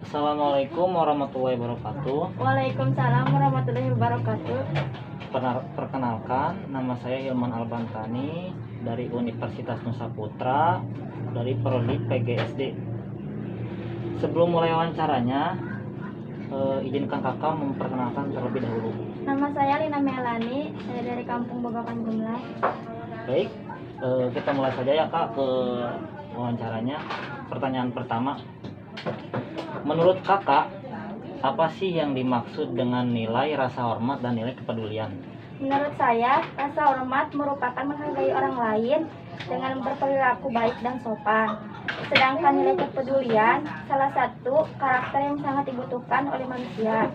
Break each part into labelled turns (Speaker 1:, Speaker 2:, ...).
Speaker 1: Assalamualaikum warahmatullahi wabarakatuh.
Speaker 2: Waalaikumsalam warahmatullahi wabarakatuh.
Speaker 1: Perkenalkan, nama saya Hilman Albantani dari Universitas Nusa Putra dari Prodi PGSD. Sebelum mulai wawancaranya, izinkan kakak memperkenalkan terlebih dahulu.
Speaker 2: Nama saya Lina Melani, saya dari Kampung Bogakan Gumlah.
Speaker 1: Baik, kita mulai saja ya kak ke wawancaranya. Pertanyaan pertama, menurut kakak, apa sih yang dimaksud dengan nilai rasa hormat dan nilai kepedulian?
Speaker 2: Menurut saya, rasa hormat merupakan menghargai orang lain dengan berperilaku baik dan sopan. Sedangkan nilai kepedulian salah satu karakter yang sangat dibutuhkan oleh manusia.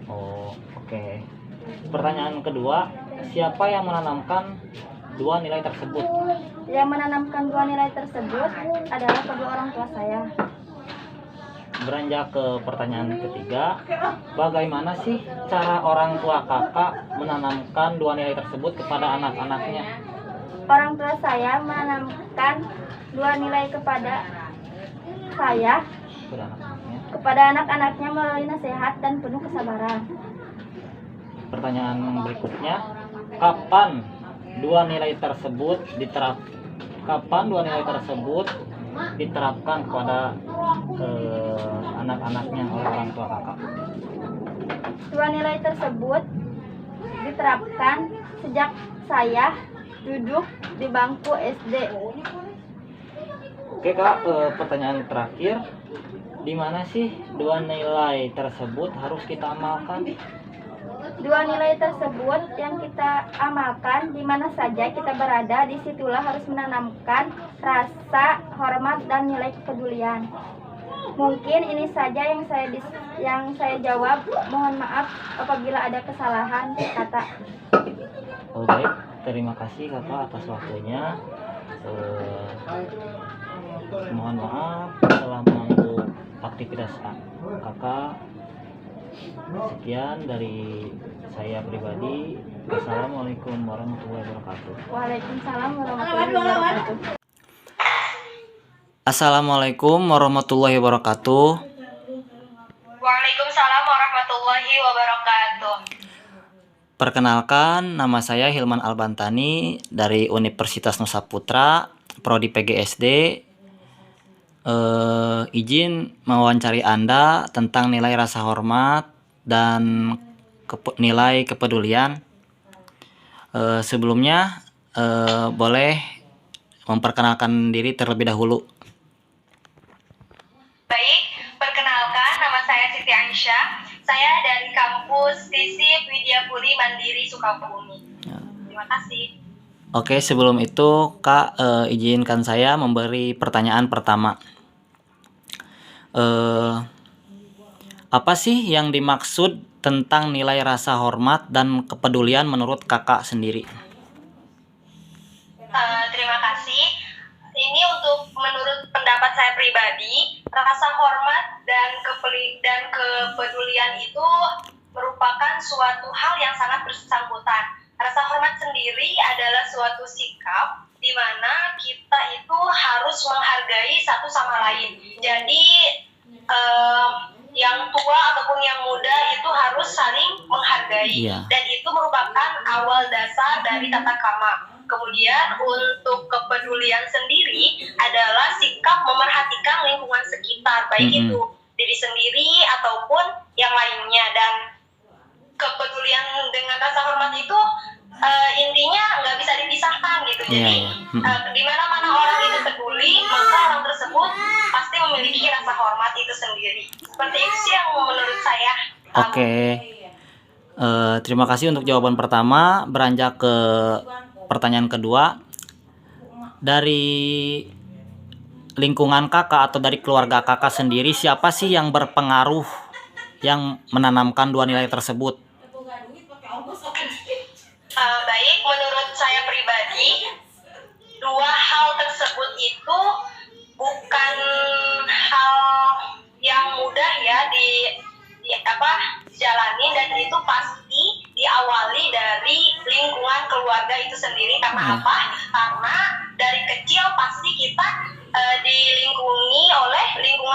Speaker 1: Oh, oke. Pertanyaan kedua, siapa yang menanamkan dua nilai tersebut?
Speaker 2: Yang menanamkan dua nilai tersebut adalah kedua orang tua saya.
Speaker 1: Beranjak ke pertanyaan ketiga, bagaimana sih cara orang tua kakak menanamkan dua nilai tersebut kepada anak-anaknya?
Speaker 2: Orang tua saya menanamkan dua nilai kepada saya, kepada anak-anaknya melalui nasihat dan penuh kesabaran.
Speaker 1: Pertanyaan berikutnya, kapan dua nilai tersebut diterapkan kepada anak-anaknya oleh orang tua kakak?
Speaker 2: Dua nilai tersebut diterapkan sejak saya duduk di bangku SD.
Speaker 1: Oke kak, pertanyaan terakhir, di mana sih dua nilai tersebut harus kita amalkan?
Speaker 2: Dua nilai tersebut yang kita amalkan di mana saja kita berada, disitulah harus menanamkan rasa hormat dan nilai kepedulian. Mungkin ini saja yang saya jawab. Mohon maaf apabila ada kesalahan kata.
Speaker 1: Oh, baik, terima kasih kakak atas waktunya. Mohon maaf telah mengganggu aktivitas kakak. Sekian dari saya pribadi. Assalamualaikum warahmatullahi wabarakatuh.
Speaker 2: Waalaikumsalam warahmatullahi wabarakatuh.
Speaker 1: Assalamualaikum warahmatullahi wabarakatuh.
Speaker 3: Waalaikumsalam warahmatullahi wabarakatuh.
Speaker 1: Perkenalkan, nama saya Hilman Albantani dari Universitas Nusa Putra, Prodi PGSD. Izin mewawancari Anda tentang nilai rasa hormat dan nilai kepedulian. Sebelumnya boleh memperkenalkan diri terlebih dahulu.
Speaker 3: Baik, perkenalkan, nama saya Siti Aisyah. Saya dari kampus FISIP Widyapuri Mandiri Sukabumi. Terima kasih.
Speaker 1: Oke, sebelum itu Kak, izinkan saya memberi pertanyaan pertama. Apa sih yang dimaksud tentang nilai rasa hormat dan kepedulian menurut kakak sendiri?
Speaker 3: Terima kasih. Ini untuk menurut pendapat saya pribadi, rasa hormat dan kepedulian itu merupakan suatu hal yang sangat bersangkutan. Rasa hormat sendiri adalah suatu sikap di mana kita itu harus menghargai satu sama lain. Jadi yang tua ataupun yang muda itu harus saling menghargai. Dan itu merupakan awal dasar dari tata krama. Kemudian untuk kepedulian sendiri adalah sikap memerhatikan lingkungan sekitar, baik itu diri sendiri ataupun yang lainnya. Dan kepedulian dengan rasa hormat itu intinya nggak bisa dipisahkan gitu. Jadi di mana-mana orang itu peduli, maka orang tersebut pasti memiliki rasa hormat itu sendiri. Seperti itu sih yang menurut saya.
Speaker 1: Oke. Terima kasih untuk jawaban pertama. Beranjak ke pertanyaan kedua, dari lingkungan kakak atau dari keluarga kakak sendiri, siapa sih yang berpengaruh yang menanamkan dua nilai tersebut?
Speaker 3: Baik, menurut saya pribadi, dua hal tersebut itu bukan hal yang mudah ya dijalani, dan itu pasti diawali dari lingkungan keluarga itu sendiri. Karena apa? Karena dari kecil pasti kita dilingkungi oleh lingkungan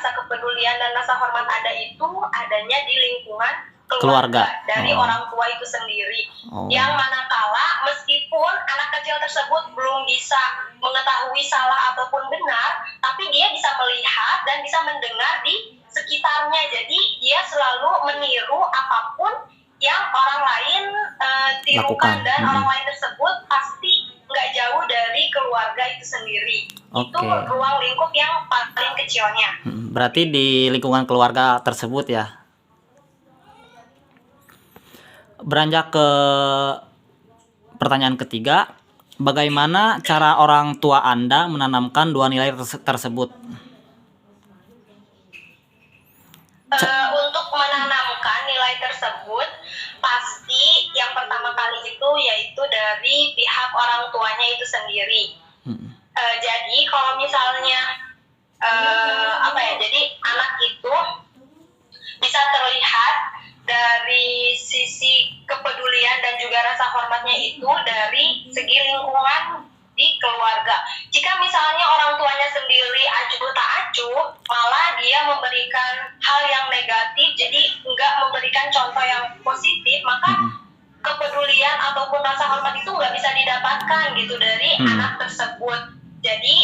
Speaker 3: rasa kepedulian dan rasa hormat ada itu adanya di lingkungan
Speaker 1: Keluarga.
Speaker 3: dari orang tua itu sendiri.
Speaker 1: Oh.
Speaker 3: Yang manakala meskipun anak kecil tersebut belum bisa mengetahui salah ataupun benar, tapi dia bisa melihat dan bisa mendengar di sekitarnya. Jadi dia selalu meniru apapun yang orang lain tirukan, dan orang lain tersebut pasti nggak jauh dari keluarga itu sendiri. Itu ruang lingkup yang paling kecilnya.
Speaker 1: Berarti di lingkungan keluarga tersebut ya. Beranjak ke pertanyaan ketiga, bagaimana cara orang tua Anda menanamkan dua nilai tersebut?
Speaker 3: Untuk menanamkan nilai tersebut, pasti yang pertama kali itu yaitu dari pihak orang tuanya itu sendiri. Jadi kalau misalnya jadi anak itu bisa terlihat dari sisi kepedulian dan juga rasa hormatnya itu dari segi lingkungan di keluarga. Jika misalnya orang tuanya sendiri acuh tak acuh, malah dia memberikan hal yang negatif, jadi enggak memberikan contoh yang positif, maka kepedulian ataupun rasa hormat itu nggak bisa didapatkan gitu dari anak tersebut. Jadi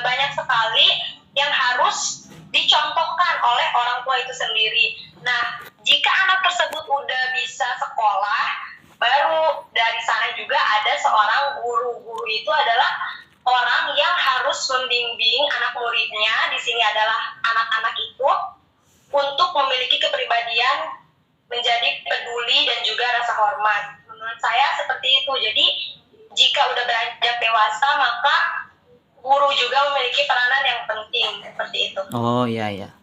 Speaker 3: banyak sekali yang harus dicontohkan oleh orang tua itu sendiri. Nah, jika anak tersebut udah bisa sekolah, baru dari sana juga ada seorang guru. Guru itu adalah orang yang harus membimbing anak muridnya. Di sini adalah anak-anak itu untuk memiliki kepribadian menjadi peduli dan juga rasa hormat. Menurut saya seperti itu. Jadi jika udah beranjak dewasa, maka guru juga memiliki peranan yang penting seperti itu.
Speaker 1: Oh iya.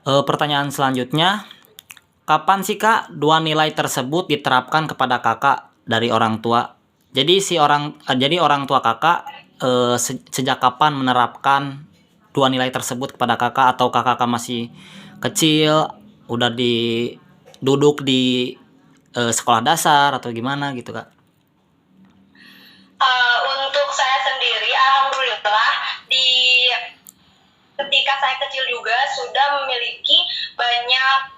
Speaker 1: Pertanyaan selanjutnya, kapan sih Kak dua nilai tersebut diterapkan kepada kakak dari orang tua? Jadi orang tua kakak sejak kapan menerapkan dua nilai tersebut kepada kakak, atau kakak masih kecil udah duduk di sekolah dasar atau gimana gitu Kak?
Speaker 3: Untuk saya sendiri, alhamdulillah ketika saya kecil juga sudah memiliki banyak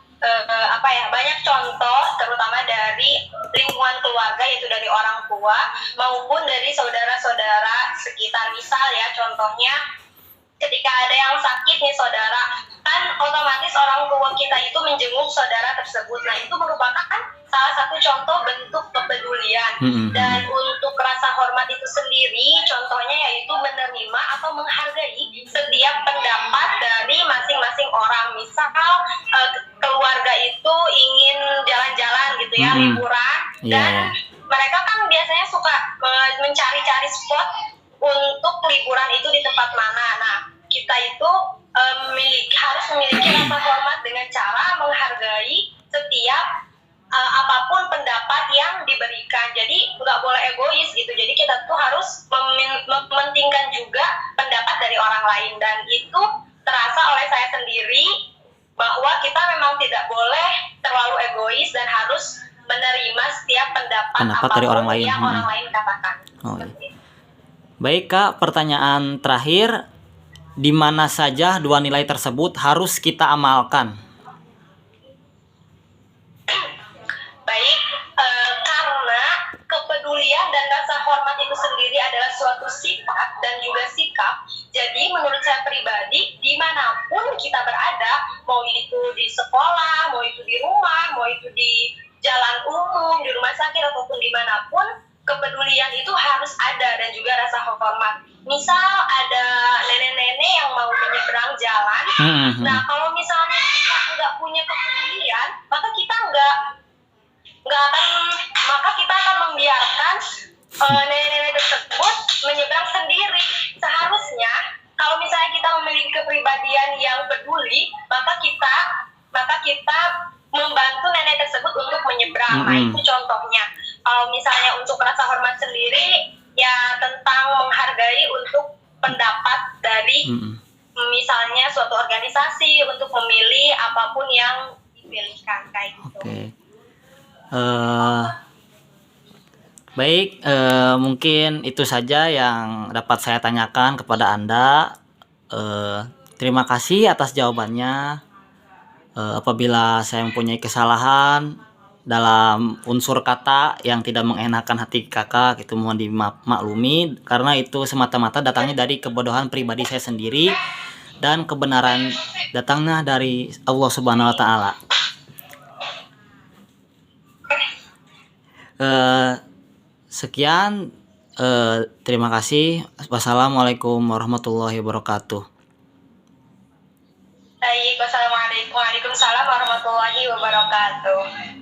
Speaker 3: banyak contoh, terutama dari lingkungan keluarga, yaitu dari orang tua maupun dari saudara-saudara sekitar. Misal ya, contohnya ketika ada yang sakit nih saudara, kan otomatis orang tua kita itu menjenguk saudara tersebut. Nah, itu merupakan salah satu contoh bentuk kepedulian. Dan untuk rasa hormat itu sendiri, contohnya yaitu menerima atau menghargai setiap pendapat dari masing-masing orang. Misal keluarga itu ingin jalan-jalan gitu ya, liburan, dan mereka kan biasanya suka mencari-cari spot untuk liburan itu di tempat mana. Nah, kita itu harus memiliki rasa hormat dengan cara menghargai setiap apapun pendapat yang diberikan. Jadi nggak boleh egois gitu. Jadi kita tuh harus mementingkan juga pendapat dari orang lain, dan itu terasa oleh saya sendiri bahwa kita memang tidak boleh terlalu egois dan harus menerima setiap pendapat
Speaker 1: dari orang lain
Speaker 3: yang orang lain katakan.
Speaker 1: Baik Kak, pertanyaan terakhir, di mana saja dua nilai tersebut harus kita amalkan?
Speaker 3: Baik, karena kepedulian dan rasa hormat itu sendiri adalah suatu sifat dan juga sikap. Jadi menurut saya pribadi, dimanapun kita berada, mau itu di sekolah, mau itu di rumah, mau itu di jalan umum, di rumah sakit, ataupun dimanapun, kepedulian itu harus ada dan juga rasa hormat. Misal ada nenek-nenek yang mau menyeberang jalan, nah kalau misalnya kita nggak punya kepedulian, maka kita akan membiarkan nenek-nenek tersebut menyeberang sendiri. Seharusnya kalau misalnya kita memiliki kepribadian yang peduli, maka kita membantu nenek tersebut untuk menyeberang. Nah, itu contohnya. Kalau misalnya untuk rasa hormat sendiri, ya tentang menghargai untuk pendapat dari misalnya suatu organisasi untuk memilih apapun yang dipilihkan kayak gitu.
Speaker 1: Baik, mungkin itu saja yang dapat saya tanyakan kepada Anda. Terima kasih atas jawabannya. Apabila saya mempunyai kesalahan dalam unsur kata yang tidak mengenakan hati kakak, itu mohon dimaklumi karena itu semata-mata datangnya dari kebodohan pribadi saya sendiri dan kebenaran datangnya dari Allah Subhanahu wa taala. Sekian, terima kasih. Wassalamualaikum warahmatullahi wabarakatuh.
Speaker 3: Baik, wassalamualaikum warahmatullahi wabarakatuh.